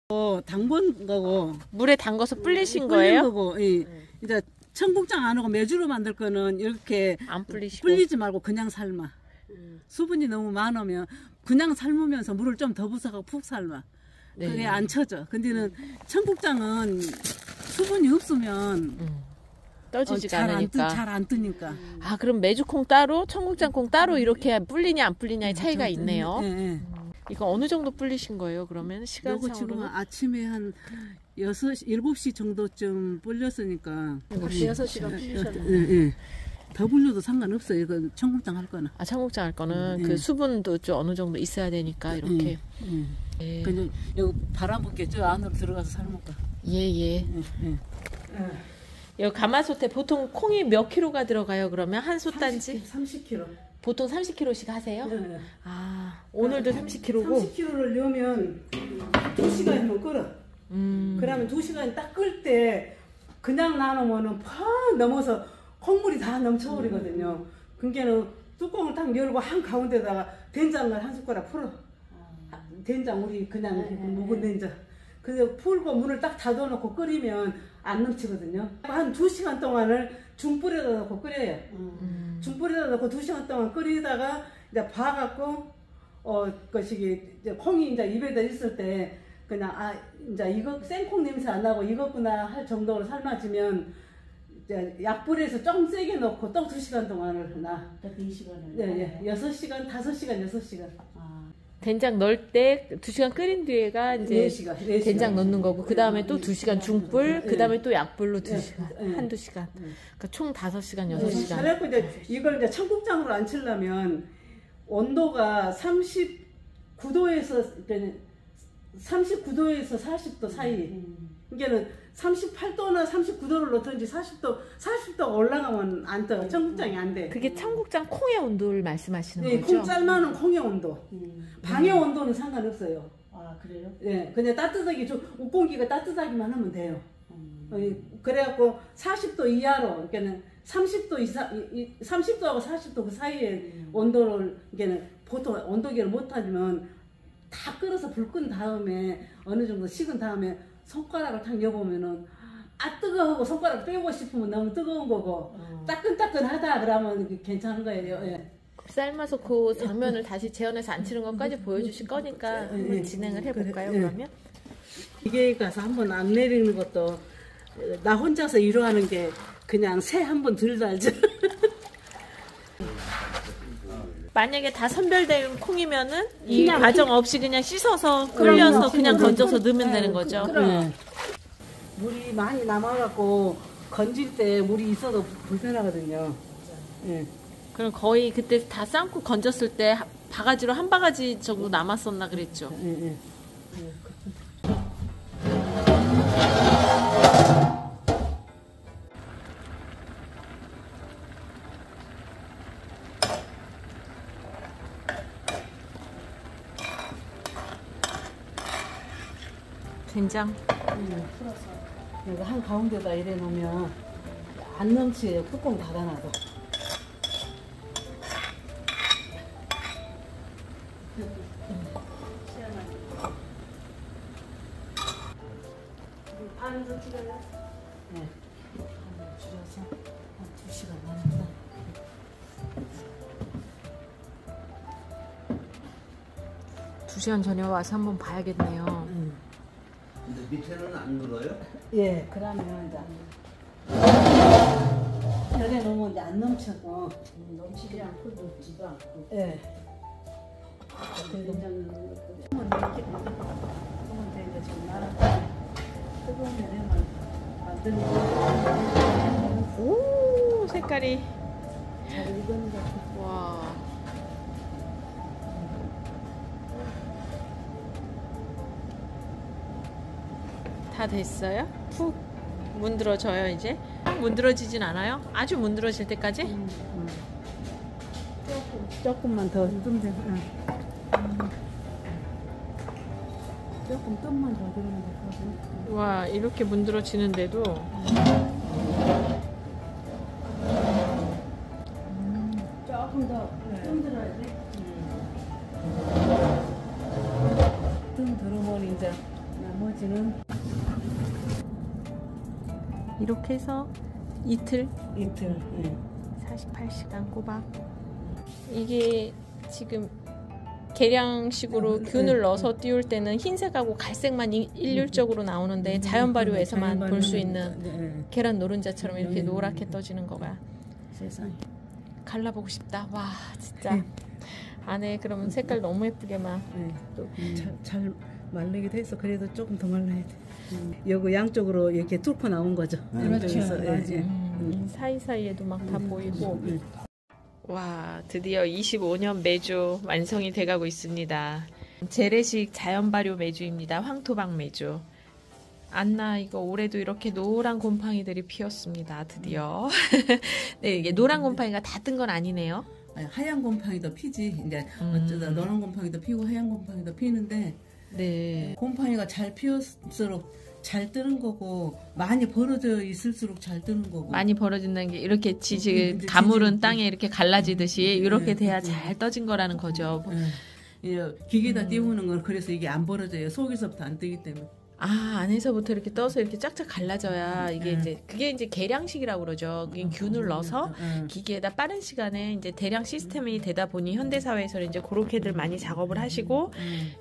담근 거고 물에 담가서 불리신 불린 거예요? 거고, 이제 청국장 안 하고 메주로 만들 거는 이렇게 안 불리시고 불리지 말고 그냥 삶아. 수분이 너무 많으면 그냥 삶으면서 물을 좀 더 부숴서 푹 삶아. 네. 그게 안 쳐져. 근데는 청국장은 수분이 없으면 떠지지가 않으니까. 잘 안 뜨니까. 아, 그럼 메주콩 따로 청국장콩 따로 이렇게 불리냐 안 불리냐의 차이가 있네요. 예. 이거 어느 정도 불리신 거예요? 그러면 요거 시간상으로는? 지금 아침에 한 7시 정도쯤 불렸으니까 6시간 불리셨네. 예. 더 불려도 상관없어요. 이건 청국장 할 거는. 아, 청국장 할 거는 그 수분도 좀 어느 정도 있어야 되니까 이렇게. 예. 근데 여기 바람 붙게 저 안으로 들어가서 삶을까. 예. 여기 가마솥에 보통 콩이 몇 킬로가 들어가요? 그러면 한 솥단지? 30kg. 보통 30kg씩 하세요? 네. 아, 오늘도 30kg고. 30kg를 넣으면 2시간이면 끓어. 그러면 2시간 딱 끓 때 그냥 나누면은 팍 넘어서 콩물이 다 넘쳐버리거든요. 그러니까는 뚜껑을 딱 열고 한 가운데다가 된장을 한 숟가락 풀어. 된장 우리 그냥 묵은 된장. 그래서 풀고 물을 딱 닫아놓고 끓이면 안 넘치거든요. 한 2시간 동안을 중불에다 넣고 끓여요. 중불에다 넣고 2시간 동안 끓이다가 이제 봐갖고 이제 콩이 이제 입에다 있을 때 그냥 이제 이거 생콩 냄새 안 나고 이거구나 할 정도로 삶아지면 이제 약불에서 좀 세게 넣고 또 2시간 동안을 놔. 2시간을. 네. 6시간, 5시간, 6시간. 된장 넣을 때 2시간 끓인 뒤에가 이제 4시간. 된장 넣는 거고, 그 다음에 또 2시간 중불, 그 다음에 또 약불로 2시간, 한두 시간. 그러니까 총 5시간, 6시간. 그래갖고 이제 이걸 이제 청국장으로 안 치려면 온도가 39도에서 40도 사이. 그러니까는 38도나 39도를 넣든지 40도 올라가면 안 떠. 청국장이 안 돼. 그게 청국장 콩의 온도를 말씀하시는 네, 거죠? 콩 삶아놓은 콩의 온도. 방의 온도는 상관없어요. 아, 그래요? 네, 그냥 따뜻하게 옷공기가 따뜻하기만 하면 돼요. 그래갖고 40도 이하로, 그러니까는 30도 이상, 30도하고 40도 그 사이에 온도를, 그러니까는 보통 온도계를 못하면 다 끓여서 불 끈 다음에 어느 정도 식은 다음에 손가락을 탁 여보면은 뜨거워하고 손가락 빼고 싶으면 너무 뜨거운 거고 따끈따끈하다 그러면 괜찮은 거예요. 예. 삶아서 그 장면을 다시 재현해서 안 치는 것까지 보여주실 거니까 한번 진행을 해볼까요? 그러면? 기계에 가서 한번 안 내리는 것도 나 혼자서 이루하는 게 그냥 새 한 번 덜 달죠. 만약에 다 선별된 콩이면은 이 과정 없이 그냥 씻어서 끓여서 그냥 건져서 넣으면 되는 거죠. 물이 많이 남아갖고 건질 때 물이 있어도 불편하거든요. 예. 그럼 거의 그때 다 삶고 건졌을 때 바가지로 한 바가지 정도 남았었나 그랬죠. 예. 된장. 풀어서 여기 한 가운데다 이래 놓으면 안 넘치게 뚜껑 닫아놔도. 반은 더 줄여요? 네. 반을 줄여서 한 2시간 남았다. 두 시간 전에 와서 한번 봐야겠네요. 근데 밑에는 안 눌어요? 예, 그러면 이제 여기에 놓으면 이제 안 넘치고 넘치지 않고 녹지도 않고. 예. 된장 넣는 것도. 그러면 이제 좀 말아 뜨거운 물에만 만드는 거. 오, 색깔이. 잘 익은 거. 와. 다 됐어요? 푹 문드러져요 이제? 문드러지진 않아요? 아주 문드러질 때까지? 조금만 더 뜨면 돼. 조금 뜸만 더 들으면 되거든. 와, 이렇게 문드러지는데도 조금 더 뜸 들어야 돼. 뜸 들으면 이제 나머지 나머지는 이렇게 해서 이틀 이틀. 48시간 꼬박. 이게 지금 계량식으로 균을 넣어서 띄울 때는 흰색하고 갈색만 일률적으로 나오는데 자연 발효에서만 볼 수 있는 계란 노른자처럼 이렇게 노랗게 떠지는 거가. 세상에. 갈라보고 싶다. 와 진짜. 안에 그러면 색깔 너무 예쁘게 막. 잘 말리기도 했어. 그래도 조금 더 말라야 돼. 여기 양쪽으로 이렇게 뚫고 나온 거죠. 그렇죠. 사이사이에도 막 다 보이고. 와 드디어 25년 메주 완성이 돼가고 있습니다. 재래식 자연 발효 메주입니다. 황토방 메주. 안나 이거 올해도 이렇게 노란 곰팡이들이 피었습니다. 드디어. 네 이게 노란 곰팡이가 다 뜬 건 아니네요. 아니, 하얀 곰팡이도 피지. 이제 어쩌다 노란 곰팡이도 피고 하얀 곰팡이도 피는데 네. 곰팡이가 잘 피었을수록 잘 뜨는 거고 많이 벌어져 있을수록 잘 뜨는 거고. 많이 벌어진다는 게 이렇게 가물은 땅에 이렇게 갈라지듯이 이렇게 돼야 잘 떠진 거라는 거죠. 기계에다 띄우는 건 그래서 이게 안 벌어져요. 속에서부터 안 뜨기 때문에. 아 안에서부터 이렇게 떠서 이렇게 쫙쫙 갈라져야 이게 이제 그게 이제 계량식이라고 그러죠. 그게 균을 넣어서 기계에다 빠른 시간에 이제 대량 시스템이 되다 보니 현대 사회에서는 이제 그렇게들 많이 작업을 하시고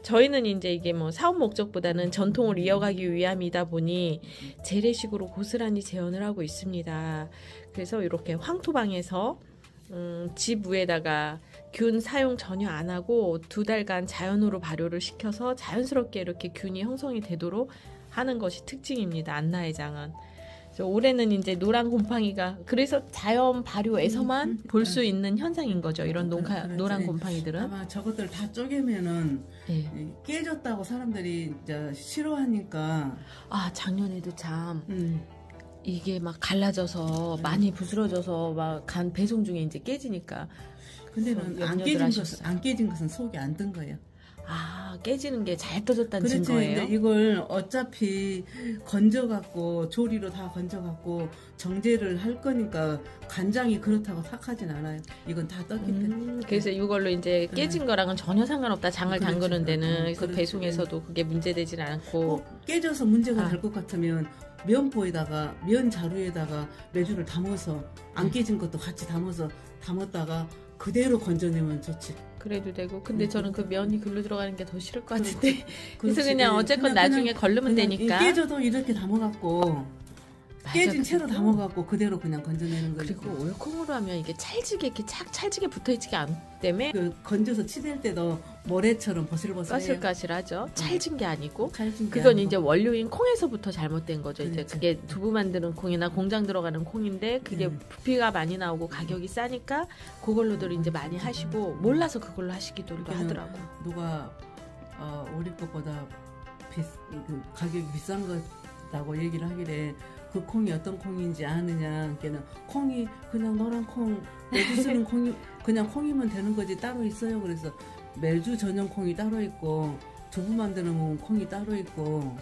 저희는 이제 이게 뭐 사업 목적보다는 전통을 이어가기 위함이다 보니 재래식으로 고스란히 재현을 하고 있습니다. 그래서 이렇게 황토방에서 집 위에다가 균 사용 전혀 안 하고 2달간 자연으로 발효를 시켜서 자연스럽게 이렇게 균이 형성이 되도록 하는 것이 특징입니다. 안나의 장은. 올해는 이제 노란 곰팡이가 그래서 자연 발효에서만 볼 수 있는 현상인 거죠. 이런 노란 곰팡이들은. 아마 저것들 다 쪼개면은 깨졌다고 사람들이 이제 싫어하니까. 아 작년에도 참. 이게 막 갈라져서 많이 부스러져서 막 간 배송 중에 이제 깨지니까. 근데는 안 깨진 것은 속이 안 든 거예요. 아 깨지는 게 잘 떠졌다는 증거예요? 근데 이걸 어차피 건져갖고 조리로 다 건져갖고 정제를 할 거니까 간장이 그렇다고 탁하진 않아요. 이건 다 떴기 때문에. 그래서 이걸로 이제 깨진 거랑은 전혀 상관없다. 장을 담그는 데는. 그래서 배송에서도 그게 문제되진 않고. 깨져서 문제가 될 것 같으면 면보에다가 면 자루에다가 메주를 담아서 안 깨진 것도 같이 담았다가 그대로 건져내면 좋지. 그래도 되고. 근데 저는 그 면이 글로 들어가는 게 더 싫을 것 같은데. 그래서 그냥 어쨌건 나중에 걸르면 되니까. 깨져도 이렇게 담아갖고 깨진 채로 담아갖고 그대로 그냥 건져내는 거예요. 그리고 올콩으로 하면 이게 찰지게 이렇게 찰지게 붙어있지가 않기 때문에 건져서 치댈 때도 모래처럼 버슬버슬해요. 까실까실하죠. 찰진 게 아니고. 찰진 게 그건 아니고. 이제 원료인 콩에서부터 잘못된 거죠. 그렇죠. 이제 그게 두부 만드는 콩이나 공장 들어가는 콩인데 그게 부피가 많이 나오고 가격이 싸니까 그걸로들 이제 많이 하시고 몰라서 그걸로 하시기도 하더라고. 누가 우리 것보다 가격이 비싼 거라고 얘기를 하길래 그 콩이 어떤 콩인지 아느냐. 걔는 콩이 그냥 노란 콩, 메주 쓰는 콩이 그냥 콩이면 되는 거지 따로 있어요. 그래서 메주 전용 콩이 따로 있고 두부 만드는 콩이 따로 있고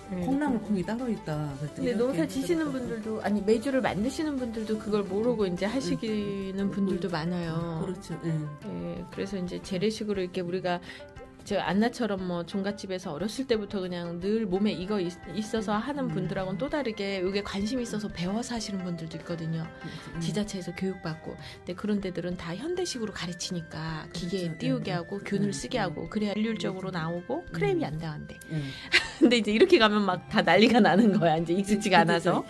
콩나물 콩이 따로 있다. 근데 농사 지시는 분들도 아니 메주를 만드시는 분들도 그걸 모르고 이제 하시는 분들도 많아요. 그렇죠. 예, 그래서 이제 재래식으로 이렇게 우리가 저 안나처럼 뭐 종갓집에서 어렸을 때부터 그냥 늘 몸에 이거 있어서 하는 분들하고는 또 다르게 이게 관심이 있어서 배워서 하시는 분들도 있거든요. 지자체에서 교육받고. 근데 그런 데들은 다 현대식으로 가르치니까 기계에 그렇죠. 띄우게 하고 균을 쓰게 하고 그래야 일률적으로 나오고 크레임이 안 나온대. 근데 이제 이렇게 가면 막 다 난리가 나는 거야. 이제 익숙지가 않아서.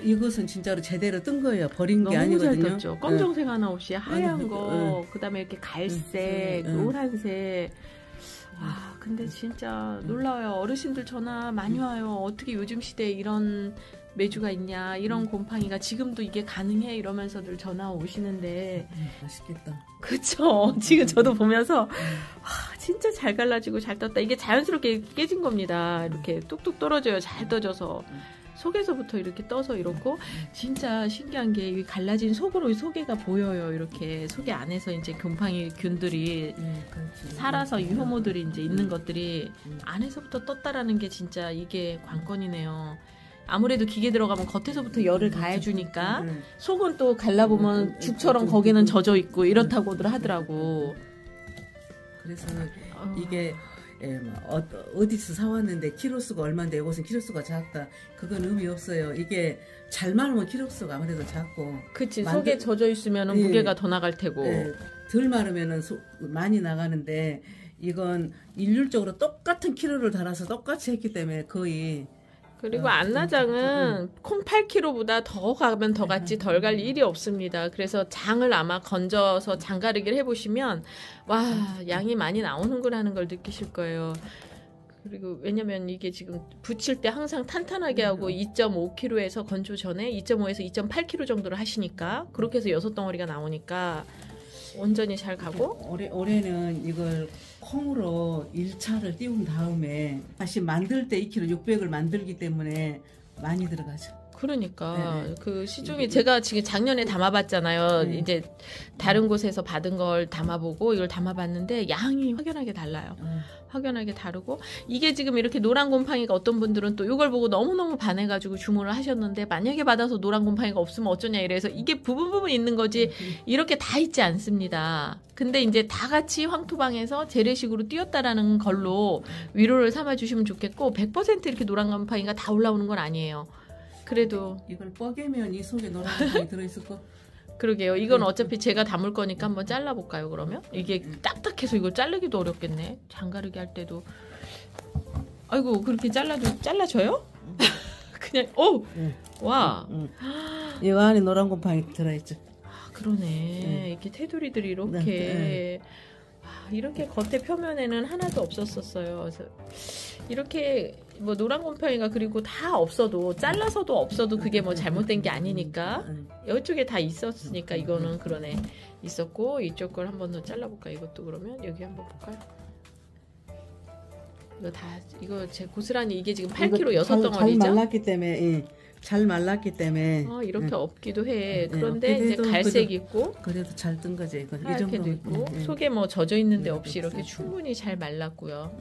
이것은 진짜로 제대로 뜬 거예요. 버린 게 너무 아니거든요. 잘 떴죠. 검정색 하나 없이 하얀 거, 그다음에 이렇게 갈색, 노란색. 아, 근데 진짜 놀라워요. 어르신들 전화 많이 와요. 어떻게 요즘 시대에 이런 메주가 있냐, 이런 곰팡이가 지금도 이게 가능해 이러면서들 전화 오시는데. 맛있겠다. 그쵸. 지금 저도 보면서 진짜 잘 갈라지고 잘 떴다. 이게 자연스럽게 깨진 겁니다. 이렇게 뚝뚝 떨어져요. 잘 떠져서. 속에서부터 이렇게 떠서 이렇고 진짜 신기한 게 이 갈라진 속으로 속에가 보여요. 이렇게 속에 안에서 이제 곰팡이 균들이 살아서 이 효모들이 이제 있는 것들이 안에서부터 떴다라는 게 진짜 이게 관건이네요. 아무래도 기계 들어가면 겉에서부터 열을 가해주니까 속은 또 갈라보면 죽처럼 거기는 젖어 있고 이렇다고들 하더라고. 그래서 이게 예, 뭐 어디서 사왔는데 키로수가 얼마인데 이것은 키로수가 작다. 그건 의미 없어요. 이게 잘 마르면 키로수가 아무래도 작고. 그치. 속에 젖어 있으면 예, 무게가 더 나갈 테고. 예, 덜 마르면은 많이 나가는데 이건 일률적으로 똑같은 키로를 달아서 똑같이 했기 때문에 거의. 그리고 안나장은 콩 8kg보다 더 가면 더 갔지 덜 갈 일이 없습니다. 그래서 장을 아마 건져서 장가르기를 해보시면 와 양이 많이 나오는구나 하는 걸 느끼실 거예요. 그리고 왜냐면 이게 지금 부칠 때 항상 탄탄하게 하고 2.5kg에서 건조 전에 2.5에서 2.8kg 정도를 하시니까 그렇게 해서 6덩어리가 나오니까 온전히 잘 가고. 올해는 이걸 콩으로 1차를 띄운 다음에 다시 만들 때 2kg 600을 만들기 때문에 많이 들어가죠. 그러니까 네네. 그 시중에 제가 지금 작년에 담아봤잖아요. 네. 이제 다른 곳에서 받은 걸 담아보고 이걸 담아봤는데 양이 확연하게 달라요. 확연하게 다르고 이게 지금 이렇게 노란 곰팡이가 어떤 분들은 또 이걸 보고 너무너무 반해가지고 주문을 하셨는데 만약에 받아서 노란 곰팡이가 없으면 어쩌냐 이래서 이게 부분 있는 거지 이렇게 다 있지 않습니다. 근데 이제 다 같이 황토방에서 재래식으로 띄었다라는 걸로 위로를 삼아주시면 좋겠고 100% 이렇게 노란 곰팡이가 다 올라오는 건 아니에요. 그래도 이걸 뻐개면 이 속에 노란 곰팡이 들어있을 거. 그러게요. 이건 어차피 제가 담을 거니까 한번 잘라볼까요, 그러면? 이게 딱딱해서 이걸 자르기도 어렵겠네. 장가르기 할 때도. 아이고, 그렇게 잘라줘요? 그냥, 와. 이 안에 노란 곰팡이 들어있죠. 아, 그러네. 이렇게 테두리들이 이렇게. 이렇게 겉에 표면에는 하나도 없었어요. 그래서 이렇게 뭐 노란 곰팡이가 그리고 다 없어도 잘라서도 없어도 그게 뭐 잘못된 게 아니니까 이쪽에 다 있었으니까 이거는 그러네 있었고 이쪽 걸 한번 더 잘라볼까 이것도 그러면 여기 한번 볼까요? 이거 제 고스란히 이게 지금 8kg 6덩어리죠? 잘 말랐기 때문에 잘 말랐기 때문에 이렇게 없기도 해. 그런데 이제 갈색 있고 그래도 잘 뜬 거지. 이거 하얗게도 있고 속에 뭐 젖어 있는 데 없이 이렇게 충분히 잘 말랐고요.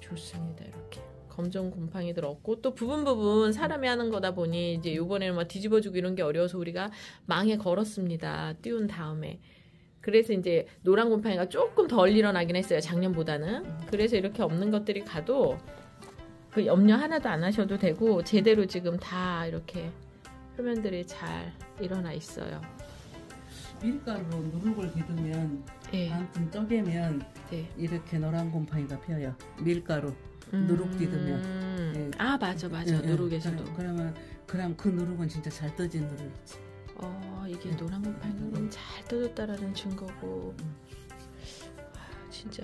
좋습니다. 이렇게 검정 곰팡이들 없고 또 부분 사람이 하는 거다 보니 이제 요번에는 막 뒤집어주고 이런 게 어려워서 우리가 망에 걸었습니다. 띄운 다음에. 그래서 이제 노란 곰팡이가 조금 덜 일어나긴 했어요. 작년보다는. 그래서 이렇게 없는 것들이 가도 그 염려 하나도 안 하셔도 되고 제대로 지금 다 이렇게 표면들이 잘 일어나 있어요. 밀가루로 누룩을 기두면 아무튼 쪼개면 이렇게 노란 곰팡이가 펴요. 밀가루 누룩 기두면. 아 맞아 누룩에서도. 그럼 그 누룩은 진짜 잘 떠진 누룩이지. 이게 노란 곰팡이는 잘 떠졌다라는 증거고. 진짜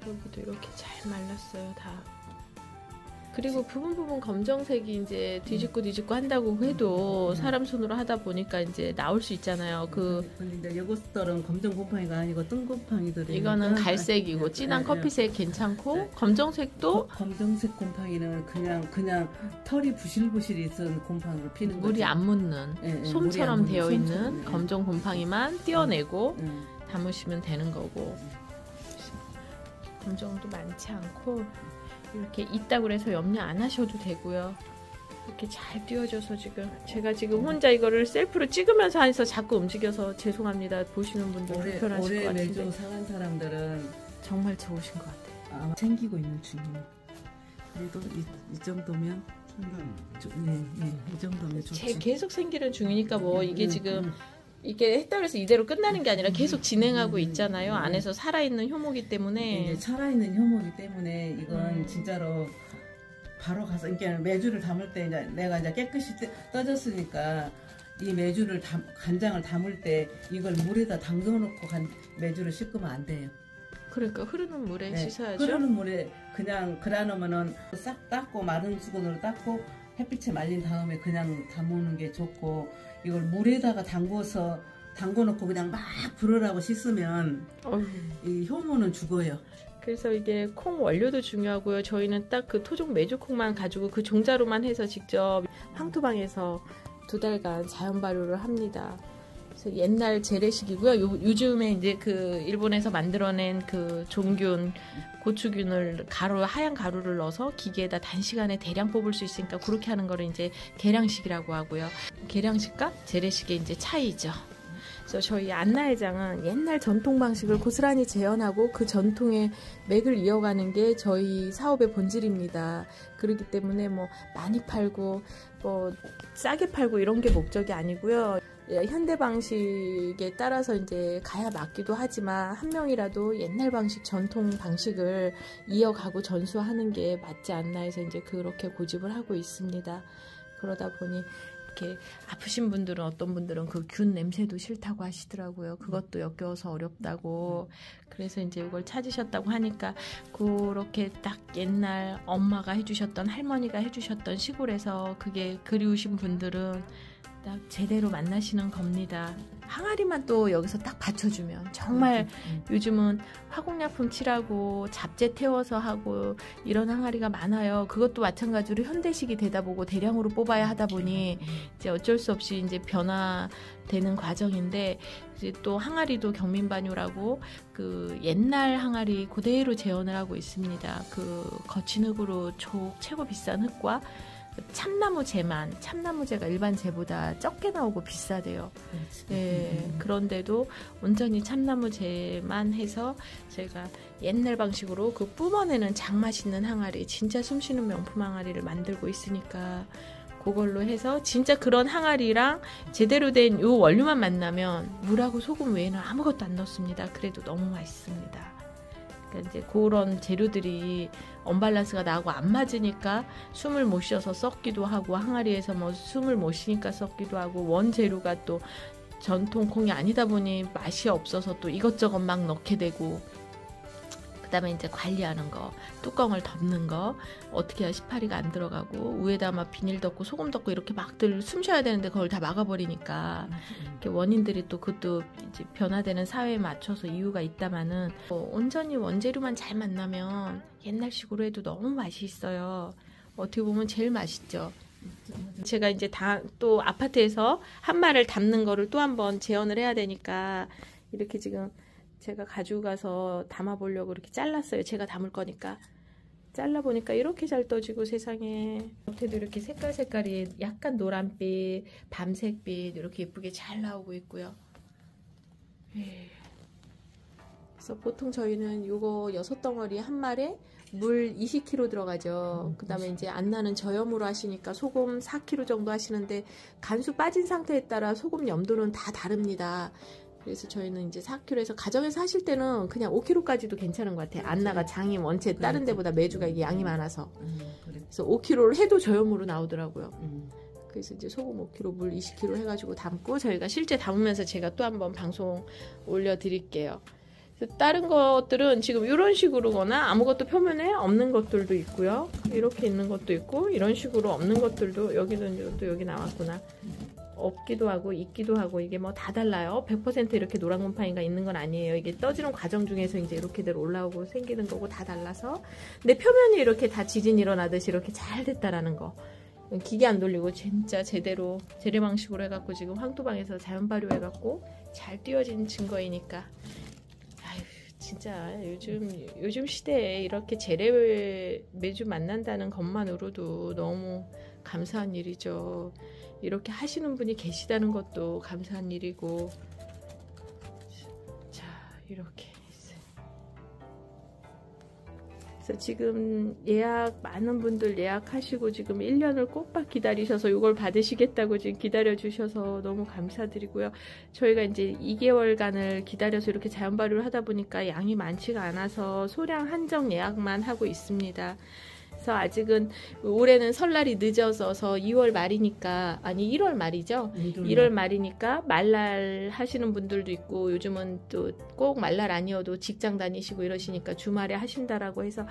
여기도 이렇게 잘 말랐어요 다. 그리고 부분 검정색이 이제 뒤집고 한다고 해도 사람 손으로 하다 보니까 이제 나올 수 있잖아요. 근데 이것들은 검정 곰팡이가 아니고 뜬 곰팡이들이. 이거는 갈색이고 진한 커피색 괜찮고 검정색도 검정색 곰팡이는 그냥 털이 부실부실 있은 곰팡이로 피는 거죠. 물이 안 묻는 솜처럼 되어 있는 검정 곰팡이만 띄어내고 담으시면 되는 거고 검정도 많지 않고. 이렇게 있다고 해서 염려 안 하셔도 되고요. 이렇게 잘 띄워져서 제가 지금 혼자 이거를 셀프로 찍으면서 해서 자꾸 움직여서 죄송합니다. 보시는 분들 불편하실 것 같은데. 올해 매주 사는 사람들은 정말 좋으신 것 같아요. 아마 챙기고 있는 중이에요. 그래도 이 정도면 이 정도면 좋지. 계속 생기는 중이니까 뭐 이게 지금 이게 했다고 해서 이대로 끝나는 게 아니라 계속 진행하고 있잖아요. 안에서 살아있는 효모기 때문에. 이제 살아있는 효모기 때문에 이건 진짜로 바로 가서 그러니까 메주를 담을 때 이제 내가 이제 깨끗이 떠졌으니까 이 메주를 간장을 담을 때 이걸 물에다 담궈놓고 메주를 씻으면 안 돼요. 그러니까 흐르는 물에 씻어야죠. 흐르는 물에 그냥 그러면은 싹 닦고 마른 수건으로 닦고 햇빛에 말린 다음에 그냥 담그는 게 좋고 이걸 물에다가 담궈놓고 그냥 막 불으라고 씻으면 이 효모는 죽어요. 그래서 이게 콩 원료도 중요하고요. 저희는 딱 그 토종 메주콩만 가지고 그 종자로만 해서 직접 황토방에서 2달간 자연 발효를 합니다. 그래서 옛날 재래식이고요. 요즘에 이제 그 일본에서 만들어낸 그 종균 고추균을 하얀 가루를 넣어서 기계에다 단시간에 대량 뽑을 수 있으니까 그렇게 하는 거를 이제 계량식이라고 하고요. 계량식과 재래식의 이제 차이죠. 그래서 저희 안나회장은 옛날 전통 방식을 고스란히 재현하고 그 전통의 맥을 이어가는 게 저희 사업의 본질입니다. 그렇기 때문에 뭐 많이 팔고 뭐 싸게 팔고 이런 게 목적이 아니고요. 현대 방식에 따라서 이제 가야 맞기도 하지만 한 명이라도 옛날 방식 전통 방식을 이어가고 전수하는 게 맞지 않나 해서 이제 그렇게 고집을 하고 있습니다. 그러다 보니 이렇게 아프신 분들은 어떤 분들은 그 균 냄새도 싫다고 하시더라고요. 그것도 역겨워서 어렵다고. 그래서 이제 이걸 찾으셨다고 하니까 그렇게 딱 옛날 엄마가 해주셨던 할머니가 해주셨던 시골에서 그게 그리우신 분들은 딱 제대로 만나시는 겁니다. 항아리만 또 여기서 딱 받쳐주면 정말 요즘은 화공약품 칠하고 잡재 태워서 하고 이런 항아리가 많아요. 그것도 마찬가지로 현대식이 되다 보고 대량으로 뽑아야 하다 보니 이제 어쩔 수 없이 이제 변화되는 과정인데 이제 또 항아리도 경민반요라고 그 옛날 항아리 그대로 재현을 하고 있습니다. 그 거친 흙으로 최고 비싼 흙과 참나무 재만, 참나무재가 일반 재보다 적게 나오고 비싸대요. 네, 그런데도 온전히 참나무재만 해서 제가 옛날 방식으로 그 뿜어내는 장맛있는 항아리, 진짜 숨쉬는 명품 항아리를 만들고 있으니까 그걸로 해서 진짜 그런 항아리랑 제대로 된 요 원료만 만나면 물하고 소금 외에는 아무것도 안 넣습니다. 그래도 너무 맛있습니다. 그러니까 이제 그런 재료들이 언밸런스가 나고 안 맞으니까 숨을 못 쉬어서 썩기도 하고 항아리에서 뭐 숨을 못 쉬니까 썩기도 하고 원재료가 또 전통 콩이 아니다 보니 맛이 없어서 또 이것저것 막 넣게 되고 그다음에 이제 관리하는 거, 뚜껑을 덮는 거 어떻게 해야 시파리가 안 들어가고 위에다 막 비닐 덮고 소금 덮고 이렇게 막들 숨 쉬어야 되는데 그걸 다 막아버리니까 이렇게 원인들이 또 그것도 이제 변화되는 사회에 맞춰서 이유가 있다마는 온전히 원재료만 잘 만나면 옛날식으로 해도 너무 맛이 있어요. 어떻게 보면 제일 맛있죠. 제가 이제 또 아파트에서 한마를 담는 거를 또 한번 재현을 해야 되니까 이렇게 지금 제가 가지고 가서 담아보려고 이렇게 잘랐어요. 제가 담을 거니까. 잘라보니까 이렇게 잘 떠지고 세상에. 겉에도 이렇게 색깔이 약간 노란빛, 밤색빛 이렇게 예쁘게 잘 나오고 있고요. 그래서 보통 저희는 요거 6덩어리 한 말에 물 20kg 들어가죠. 그 다음에 이제 안나는 저염으로 하시니까 소금 4kg 정도 하시는데 간수 빠진 상태에 따라 소금 염도는 다 다릅니다. 그래서 저희는 이제 4kg에서 가정에서 하실 때는 그냥 5kg까지도 괜찮은 것 같아요. 안나가 장이 원체 다른 데보다 매주가 이게 양이 많아서. 그래서 5kg를 해도 저염으로 나오더라고요. 그래서 이제 소금 5kg, 물 20kg 해가지고 담고 저희가 실제 담으면서 제가 또 한번 방송 올려드릴게요. 다른 것들은 지금 이런 식으로거나 아무것도 표면에 없는 것들도 있고요. 이렇게 있는 것도 있고 이런 식으로 없는 것들도 여기는 또 여기 나왔구나. 없기도 하고 있기도 하고 이게 뭐 다 달라요. 100% 이렇게 노란 곰팡이가 있는 건 아니에요. 이게 떠지는 과정 중에서 이제 이렇게들 올라오고 생기는 거고 다 달라서. 근데 표면이 이렇게 다 지진 일어나듯이 이렇게 잘 됐다라는 거. 기계 안 돌리고 진짜 제대로 재래 방식으로 해갖고 지금 황토방에서 자연 발효해갖고 잘 띄워진 증거이니까. 아유 진짜 요즘 시대에 이렇게 재래를 매주 만난다는 것만으로도 너무 감사한 일이죠. 이렇게 하시는 분이 계시다는 것도 감사한 일이고. 자 이렇게 있어요. 그래서 지금 많은 분들 예약하시고 지금 1년을 꼬박 기다리셔서 이걸 받으시겠다고 지금 기다려 주셔서 너무 감사드리고요. 저희가 이제 2개월간을 기다려서 이렇게 자연 발효를 하다 보니까 양이 많지가 않아서 소량 한정 예약만 하고 있습니다. 그래서 아직은 올해는 설날이 늦어져서 2월 말이니까 아니 1월 말이죠. 1월 말이니까 말날 하시는 분들도 있고 요즘은 또 꼭 말날 아니어도 직장 다니시고 이러시니까 주말에 하신다라고 해서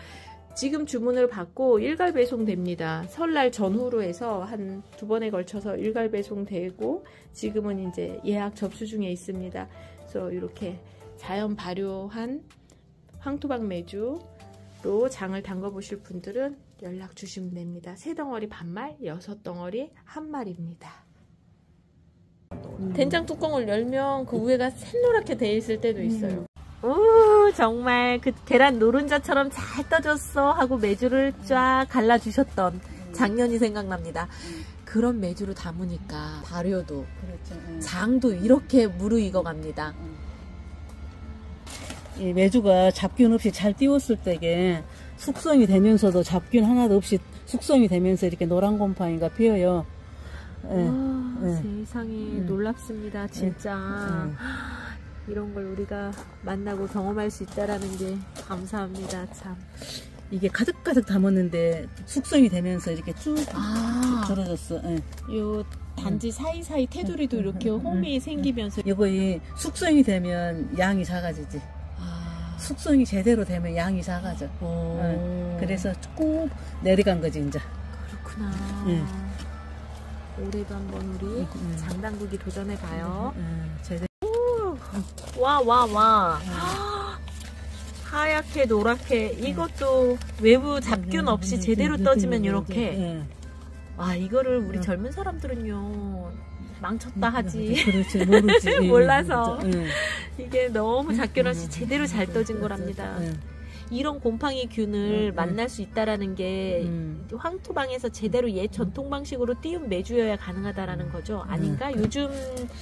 지금 주문을 받고 일괄 배송됩니다. 설날 전후로 해서 한 2번에 걸쳐서 일괄 배송되고 지금은 이제 예약 접수 중에 있습니다. 그래서 이렇게 자연 발효한 황토방 메주로 장을 담궈 보실 분들은 연락 주시면 됩니다. 3덩어리 반말, 6덩어리 한 말입니다. 된장 뚜껑을 열면 그 위에가 샛노랗게 돼 있을 때도 있어요. 오 정말 그 계란 노른자처럼 잘 떠졌어 하고 메주를 쫙 갈라주셨던 작년이 생각납니다. 그런 메주로 담으니까 발효도 그렇죠. 장도 이렇게 무르익어갑니다. 이 메주가 잡균 없이 잘 띄웠을 때게 숙성이 되면서도 잡균 하나도 없이 숙성이 되면서 이렇게 노란 곰팡이가 피어요. 세상에 놀랍습니다. 진짜 이런 걸 우리가 만나고 경험할 수 있다라는 게 감사합니다. 참. 이게 가득가득 담았는데 숙성이 되면서 이렇게 쭉 줄어졌어. 요 단지 사이사이 테두리도 이렇게 홈이 생기면서 이거 이 숙성이 되면 양이 작아지지. 숙성이 제대로 되면 양이 작아져. 그래서 꼭 내려간 거지 이제. 그렇구나. 올해도 한번 우리 장당구기 도전해 봐요. 제대로. 와. 하얗게 노랗게 이것도 외부 잡균 없이 제대로 떠지면 이렇게. 와, 이거를 우리 젊은 사람들은요 망쳤다 하지. 그렇지, 모르지. 몰라서. 이게 너무 잡균 없이 제대로 잘 떠진 거랍니다. 이런 곰팡이 균을 만날 수 있다라는 게 황토방에서 제대로 옛 전통 방식으로 띄운 메주여야 가능하다라는 거죠. 아닌가? 요즘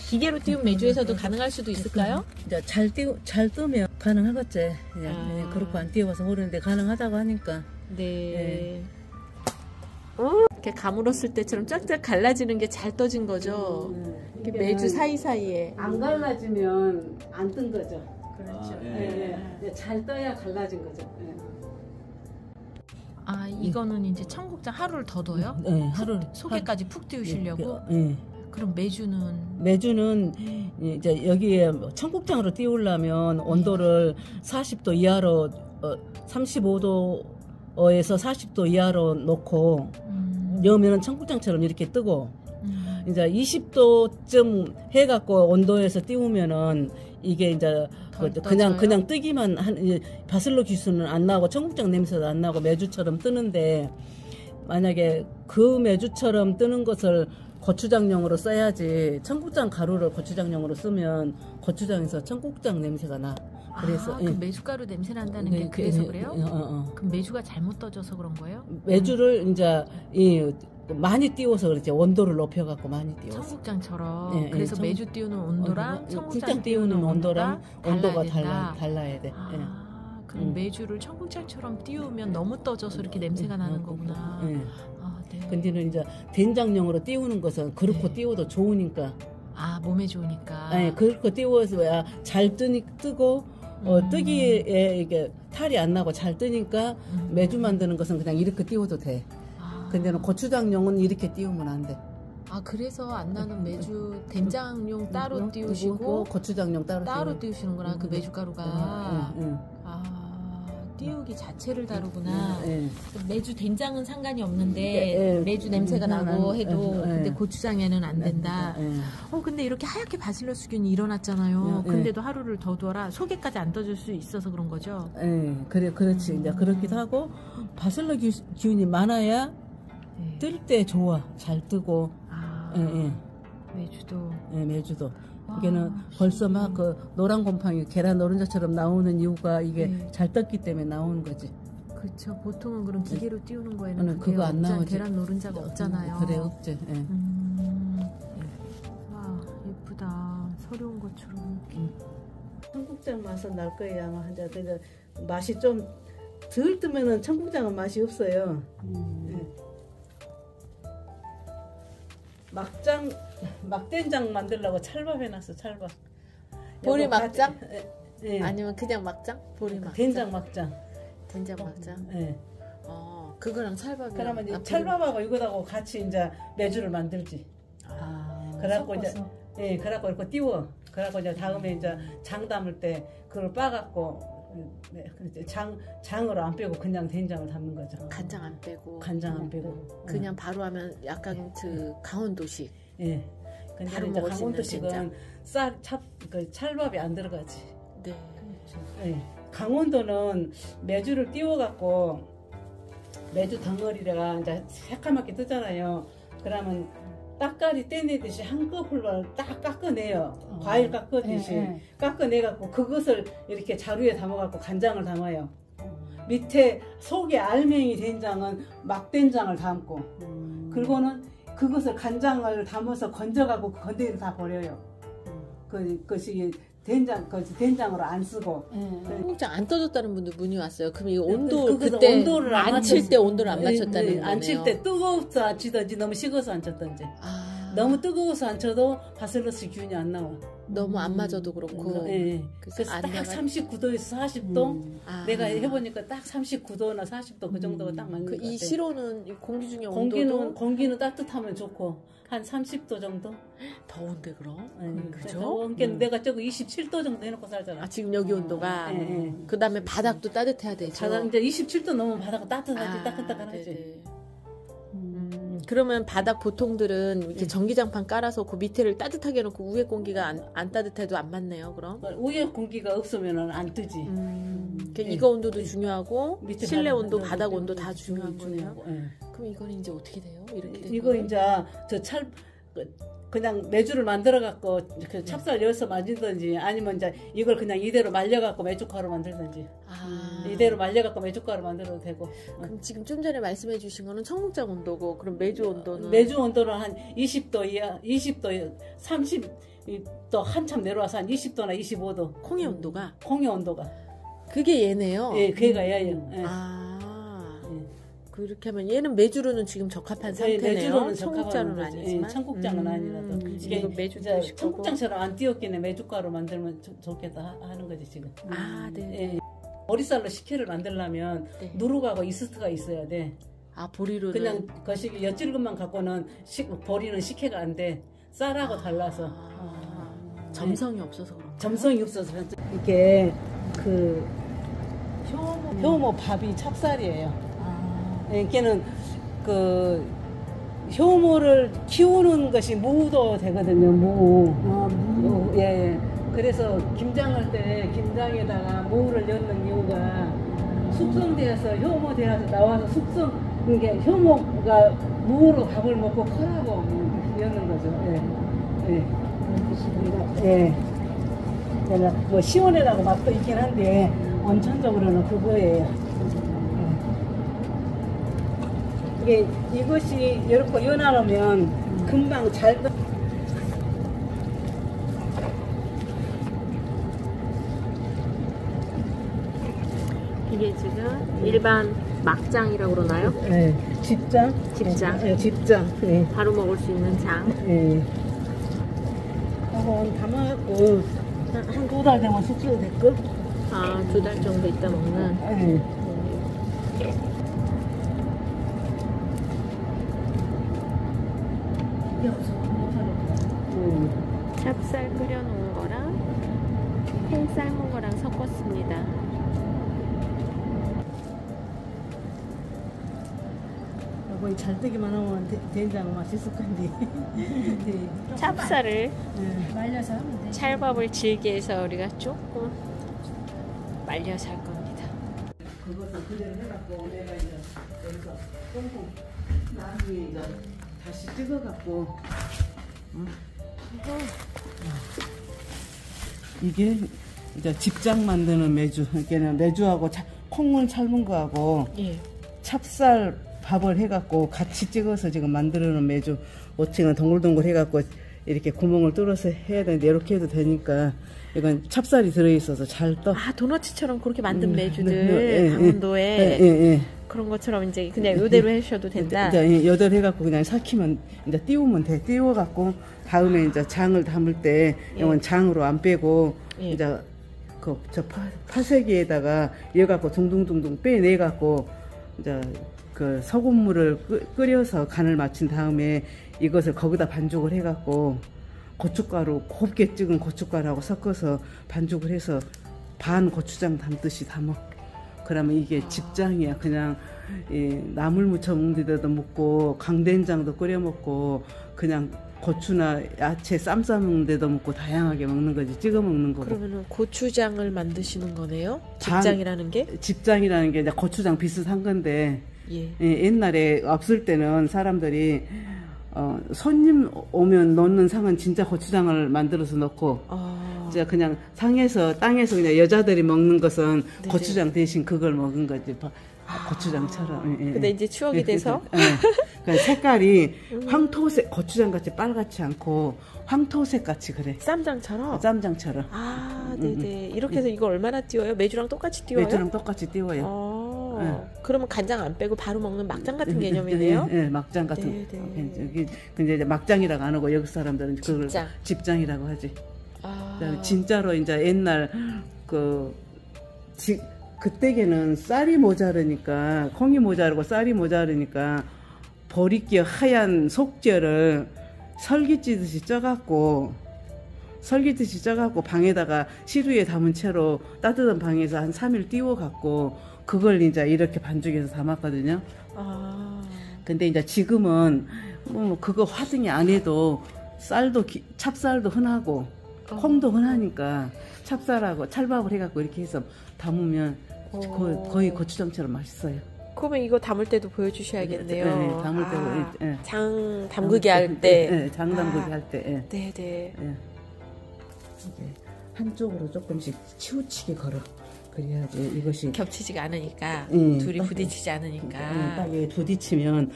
기계로 띄운 메주에서도 가능할 수도 있을까요? 이제 잘 뜨면 가능하겠지. 그렇고 안 띄워봐서 모르는데 가능하다고 하니까. 네. 이렇게 가물었을 때처럼 쫙쫙 갈라지는 게 잘 떠진 거죠. 이렇게 메주 사이사이에. 안 갈라지면 안 뜬 거죠. 그렇죠. 잘 떠야 갈라진 거죠. 이거는 이제 청국장 하루를 더 둬요? 하루를. 속에까지 푹 띄우시려고? 그럼 메주는 이제 여기에 청국장으로 띄우려면 온도를 40도 이하로 35도에서 40도 이하로 놓고 넣으면 청국장처럼 이렇게 뜨고 이제 20도쯤 해갖고 온도에서 띄우면은 이게 이제 그냥 뜨기만 바슬로 기수는 안 나고 청국장 냄새도 안 나고 메주처럼 뜨는데 만약에 그 메주처럼 뜨는 것을 고추장용으로 써야지 청국장 가루를 고추장용으로 쓰면 고추장에서 청국장 냄새가 나. 그래서 그 메주가루 냄새 난다는 게 그래서 그래요? 그럼 메주가 잘못 떠져서 그런 거예요? 메주를 이제 많이 띄워서 그렇지. 온도를 높여갖고 많이 띄워서. 청국장처럼. 그래서 메주 띄우는 온도랑 청국장 띄우는 온도랑 온도가 달라야 돼. 그럼 메주를 청국장처럼 띄우면 너무 떠져서 이렇게 냄새가 나는 거구나. 네. 네. 근데는 이제 된장용으로 띄우는 것은 그렇고 띄워도 좋으니까. 몸에 좋으니까. 그렇고 띄워서야 잘 뜨고 뜨기에 이게 탈이 안 나고 잘 뜨니까 메주 만드는 것은 그냥 이렇게 띄워도 돼. 근데는 고추장용은 이렇게 띄우면 안 돼. 그래서 안 나는 메주 된장용 따로 띄우시고 고추장용 따로 띄우시는구나. 그 메주가루가. 띄우기 자체를 다루구나. 메주 된장은 상관이 없는데 메주 냄새가 나고 해도 근데 고추장에는 안 된다. 근데 이렇게 하얗게 바실러스균이 일어났잖아요. 근데도 하루를 더 둬라. 속에까지 안 떠줄 수 있어서 그런 거죠. 그렇지. 이제 그렇기도 하고 바실러균이 많아야 뜰 때 좋아. 잘 뜨고. 메주도. 메주도. 이게는 벌써 막 그 노란 곰팡이 계란 노른자처럼 나오는 이유가 이게 잘 떴기 때문에 나오는 거지. 그렇죠. 보통은 그런 기계로 띄우는 거에는 그거 안 나오지. 계란 노른자가 없잖아요. 그래 없지. 와 예쁘다. 서려운 것처럼. 청국장 맛은 날 거예요 아마. 근데 맛이 좀 덜 뜨면은 청국장은 맛이 없어요. 막된장 만들려고 찰밥 해놨어. 찰밥. 보리 막장? 아니면 그냥 막장? 보리 막장. 된장 막장. 된장 막장. 그거랑 찰밥이. 그러면 이제 찰밥하고 이거하고 같이 이제 메주를 만들지. 그래갖고 이제 그래갖고 이렇게 띄워. 그래갖고 이제 다음에 이제 장 담을 때 그걸 빠갖고 장으로 안 빼고 그냥 된장을 담는 거죠. 간장 안 빼고. 그냥 바로 하면 약간 그 강원도식. 근데 이제 강원도식은 찰밥이 안 들어가지. 강원도는 메주를 띄워갖고 메주 덩어리가 이제 새까맣게 뜨잖아요. 그러면 딱가리 떼내듯이 한꺼풀만 딱 깎아내요. 과일 깎아듯이 깎아내갖고 그것을 이렇게 자루에 담아갖고 간장을 담아요. 밑에 속에 알맹이 된장은 막된장을 담고 그리고는 그것을 간장을 담아서 건져가고 그 건더기를 다 버려요. 그것이 된장으로 안 쓰고. 청국장 안 떠졌다는 분도 문의 왔어요. 그럼 이 온도 그때 온도를 안 칠 때 온도를 안 맞췄다는 거네요. 안 칠 때 뜨거워서 안 치든지 너무 식어서 안 쳤든지. 너무 뜨거워서 안 쳐도 바실러스 균이 안 나와. 너무 안 맞아도 그렇고. 그래서 딱 39도에서 40도. 내가 해보니까 딱 39도나 40도 그 정도가 딱 맞는 것 같아요. 이 시로는 공기 중에 온도도 공기는 따뜻하면 좋고 한 30도 정도. 더운데 그럼? 그죠? 그러니까 내가 저거 27도 정도 해놓고 살잖아. 지금 여기 온도가. 그 다음에 바닥도 따뜻해야 되죠. 바닥 이제 27도 넘으면 바닥은 따뜻하지, 따끈따끈하지. 그러면 바닥 보통들은 이렇게 전기장판 깔아서 그 밑에를 따뜻하게 해놓고 위에 공기가 안 따뜻해도 안 맞네요. 그럼 위에 공기가 없으면 안 뜨지. 그러니까 이거 온도도 중요하고 실내 온도, 바닥 온도 다 중요한 거네요. 그럼 이건 이제 어떻게 돼요? 이렇게 된 이거 이제 그냥 메주를 만들어 갖고 그 찹쌀 넣어서 만들든지 아니면 이제 이걸 그냥 이대로 말려 갖고 메주가루 만들든지. 이대로 말려 갖고 메주가루 만들어도 되고. 그럼 지금 좀 전에 말씀해 주신 거는 청국장 온도고 그럼 메주 온도는 메주 온도는 한 20도 이하, 20도 30도 한참 내려와서 한 20도나 25도. 콩의 온도가? 콩의 온도가. 그게 얘네요. 예, 걔가 얘예요. 그렇게 하면 얘는 메주로는 지금 적합한 상태네요. 메주로는 청국장은 아니지만. 청국장은 아니라도. 이게 메주도 청국장처럼 안 띄었기에 메주가루 만들면 좋겠다 하는 거지 지금. 네. 보리쌀로 식혜를 만들려면 누룩하고 이스트가 있어야 돼. 보리로는 그냥 거시기 엿질근만 갖고는 보리는 식혜가 안 돼. 쌀하고 달라서. 점성이 없어서 그런가? 점성이 없어서 이게 그 효모 밥이 찹쌀이에요. 걔는 그 효모를 키우는 것이 무도 되거든요. 무. 예. 그래서 김장할 때 김장에다가 무를 넣는 이유가 숙성되어서 효모되어서 나와서 이게 효모가 무로 밥을 먹고 커라고 넣는 거죠. 예. 뭐 시원해라고 맛도 있긴 한데 원천적으로는 그거예요. 이것이 이렇게 연하면 금방 잘 이게 지금 일반 막장이라고 그러나요? 네, 집장. 네, 집장. 네. 바로 먹을 수 있는 장. 네. 한번 담아갖고 한 2달 되면 숙성이 됐고. 2달 정도 있다 먹는. 네. 찹쌀 끓여놓은 거랑 콩 삶은 거랑 섞었습니다. 거의 잘 되기만 하면 된장 맛있을 건데. 찹쌀을 말려서 하면 돼. 찰밥을 질게 해서 우리가 조금 말려서 할 겁니다. 그것을 그대로 해갖고 내가 이제 여기서 꽁꽁 나중에 이제 다시 찍어갖고 이게 이제 집장 만드는 메주. 그러니까 메주하고 콩을 삶은 거하고 찹쌀 밥을 해갖고 같이 찍어서 지금 만들어놓은 메주. 5층은 동글동글 해갖고 이렇게 구멍을 뚫어서 해야 되는데 이렇게 해도 되니까 이건 찹쌀이 들어있어서 잘 떠. 도너츠처럼 그렇게 만든 메주들 강원도에 그런 것처럼 이제 그냥 이대로 해주셔도 된다. 이제 여덟 해갖고 그냥 삭히면 이제 띄우면 돼. 띄워갖고 다음에 이제 장을 담을 때 이건 장으로 안 빼고 이제 저 파쇄기에다가 이어갖고 둥둥둥둥 빼내갖고 이제 그 소금물을 끓여서 간을 맞춘 다음에 이것을 거기다 반죽을 해갖고 고춧가루 곱게 찍은 고춧가루하고 섞어서 반죽을 해서 반 고추장 담듯이 담아. 그러면 이게 집장이야. 그냥 나물 무쳐 먹는 데도 먹고 강된장도 끓여 먹고 그냥 고추나 야채 쌈 싸 먹는 데도 먹고 다양하게 먹는 거지. 찍어 먹는 거고. 그러면은 고추장을 만드시는 거네요? 집장이라는 게? 집장이라는 게 이제 고추장 비슷한 건데 옛날에 없을 때는 사람들이 손님 오면 넣는 상은 진짜 고추장을 만들어서 넣고 이제 그냥 상에서 땅에서 그냥 여자들이 먹는 것은 네네. 고추장 대신 그걸 먹은 거지. 고추장처럼. 예, 예. 근데 이제 추억이 돼서 예. 그러니까 색깔이 황토색 고추장 같이 빨갛지 않고 황토색 같이 그래. 쌈장처럼. 쌈장처럼. 아, 네네. 이렇게 해서 이거 얼마나 띄워요? 매주랑 똑같이 띄워요? 매주랑 똑같이 띄워요. 그러면 간장 안 빼고 바로 먹는 막장 같은 개념이네요. 예, 막장 같은. 네네. 여기 근데 이제 막장이라고 안 하고 여기 사람들은 그걸 집장. 집장이라고 하지. 아. 진짜로 이제 옛날 그때에는 쌀이 모자르니까 콩이 모자르고 쌀이 모자르니까 보리끼 하얀 속절을 설기찌듯이 쪄갖고 방에다가 시루에 담은 채로 따뜻한 방에서 한 3일 띄워갖고 그걸 이제 이렇게 반죽해서 담았거든요. 근데 이제 지금은 그거 화등이 안 해도 찹쌀도 흔하고 콩도 흔하니까 찹쌀하고 찰밥을 해갖고 이렇게 해서 담으면 거의 고추장처럼 맛있어요. 그러면 이거 담을 때도 보여주셔야겠네요. 네, 담을 때도. 예. 장 담그기 할 때. 네, 장 담그기 할 때. 예. 네네. 예. 한쪽으로 조금씩 치우치게 걸어. 그래야지 이것이 겹치지가 않으니까 둘이 부딪히지 않으니까. 딱 부딪히면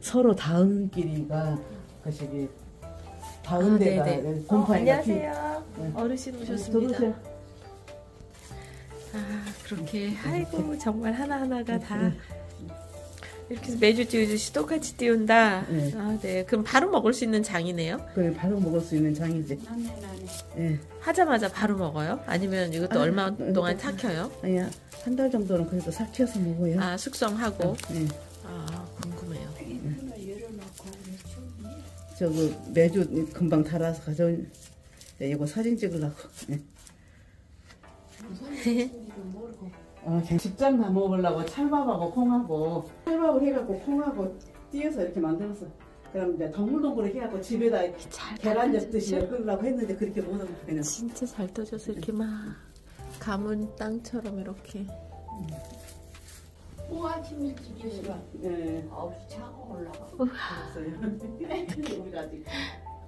서로 닿은 길이가 것이 닿은 데가 곰팡이가 안녕하세요. 어르신 오셨습니다. 들어오세요. 그렇게 아이고 정말 하나하나가 다 이렇게 해서 매주 띄우듯이 똑같이 띄운다. 네. 그럼 바로 먹을 수 있는 장이네요. 그래, 바로 먹을 수 있는 장이지. 예. 하자마자 바로 먹어요? 아니면 이것도 얼마 동안 삭혀요? 아니야, 한 달 정도는 그래도 삭혀서 먹어요. 숙성하고. 예. 궁금해요. 저거 매주 금방 달아서 가져온. 이거 사진 찍으려고. 예. 그냥 직장 다 먹으려고 찰밥하고 콩하고 찰밥을 해갖고 콩하고 띄어서 이렇게 만들었어. 그럼 이제 동글동글 해갖고 집에다 계란 엽듯이 엮으려고 했는데 그렇게 못하고 그냥. 진짜 잘 떠져서 이렇게 막 가문 땅처럼 이렇게. 아침 일찍 일어나. 네. 9시 차가 올라가. 그랬어요. 우리가 아직.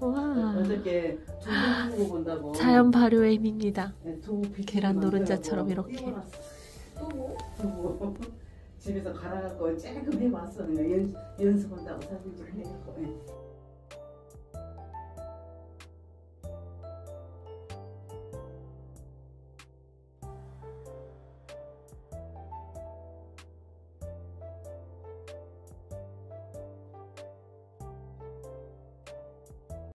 와. 어저께 두부 본다고. 자연 발효의 힘입니다. 네, 계란 노른자처럼 이렇게. 두부 집에서 갈아갖고 조금 해봤어. 그냥 연습한다고 사진 좀 해갖고.